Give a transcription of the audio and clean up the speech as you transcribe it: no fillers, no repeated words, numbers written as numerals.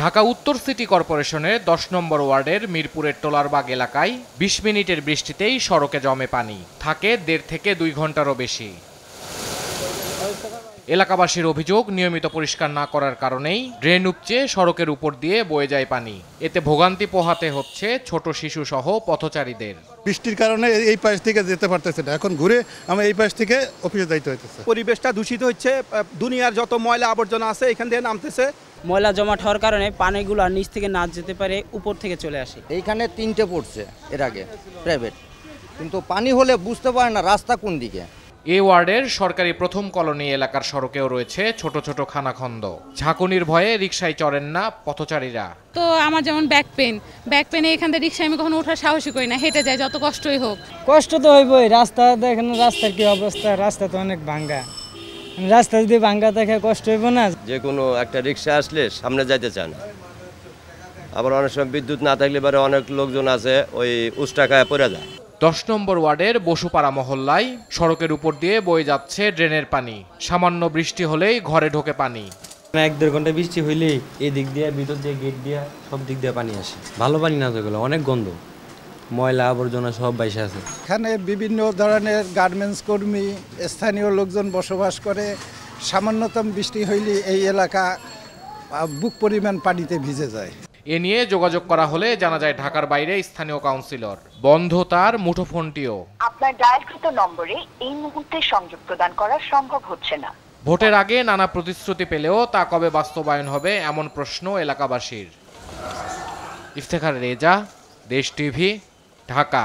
ঢাকা উত্তর সিটি কর্পোরেশনের ১০ নম্বর ওয়ার্ডের মিরপুরের টোলারবাগ এলাকায় ২০ মিনিটের বৃষ্টিতেই সড়কে জমে পানি থাকে ১.৫ থেকে ২ ঘন্টারও বেশি। এলাকাবাসীর অভিযোগ, নিয়মিত পরিষ্কার না করার কারণেই ড্রেন উপচে সড়কের উপর দিয়ে বয়ে যায় পানি। এতে ভোগান্তি পোহাতে হচ্ছে ছোট শিশু সহ পথচারীদের। বৃষ্টির কারণে এই পাশ থেকে যেতে পারতেছে না, এখন ঘুরে আমরা এই পাশ থেকে অফিসে যাইতে হইতেছে। পরিবেশটা দূষিত হচ্ছে, দুনিয়ার যত ময়লা আবর্জনা আছে এখান থেকে নামতেছে। ময়লা জমাট হওয়ার কারণে পানিগুলো নিচ থেকে না যেতে পারে, উপর থেকে চলে আসে। এইখানে 3টে পড়ছে এর আগে প্রাইভেট, কিন্তু পানি হলে বুঝতে পারে না রাস্তা কোন দিকে। এই ওয়ার্ডের সরকারি প্রথম কলোনি এলাকার সড়কেও রয়েছে ছোট ছোট খানাখন্দ। ঝাঁকুনির ভয়ে রিকশায় চড়েন না পথচারীরা। তো আমার যেমন ব্যাক পেনে এখান থেকে রিকশায় আমি কখনো ওঠার সাহসই করি না, হেঁটে যাই যত কষ্টই হোক। কষ্ট তো হইবই, রাস্তা দেখেন রাস্তার কি অবস্থা, রাস্তা তো অনেক ভাঙ্গা, রাস্তা যদি ভাঙ্গা দেখে কষ্ট হইব না। যে কোনো একটা রিক্সা আসলে সামনে যাইতে চায় না, আবার অনেক সময় বিদ্যুৎ না থাকলে পরে অনেক লোকজন আছে ওই উষ্টা খায় পড়ে যায়। ১০ নম্বর ওয়ার্ডের বসুপাড়া মহল্লায় সড়কের উপর দিয়ে বয়ে যাচ্ছে ড্রেনের পানি। সামান্য বৃষ্টি হলেই ঘরে ঢোকে পানি। ১-১.৫ ঘন্টা বৃষ্টি হইলেই এই দিক দিয়ে, ভিতর দিয়ে, গেট দিয়ে সব দিক দিয়ে পানি আসে। ভালো পানি না, যেগুলো অনেক গন্ধ, ময়লা আবর্জনা সব বাইসে আছে। এখানে বিভিন্ন ধরনের গার্মেন্টস কর্মী, স্থানীয় লোকজন বসবাস করে। সামান্যতম বৃষ্টি হইলে এই এলাকা বুক পরিমাণ পানিতে ভিজে যায়। এ নিয়ে যোগাযোগ করা হলে জানা যায় ঢাকার বাইরে স্থানীয় কাউন্সিলর। বন্ধ তার মুঠোফোনটিও। আপনার ডায়ালকৃত নম্বরে এই মুহূর্তে সংযোগ প্রদান করা সম্ভব হচ্ছে না। ভোটের আগে নানা প্রতিশ্রুতি পেলেও তা কবে বাস্তবায়ন হবে এমন প্রশ্ন এলাকাবাসীর। ইফতেখার রেজা, দেশ টিভি, ঢাকা।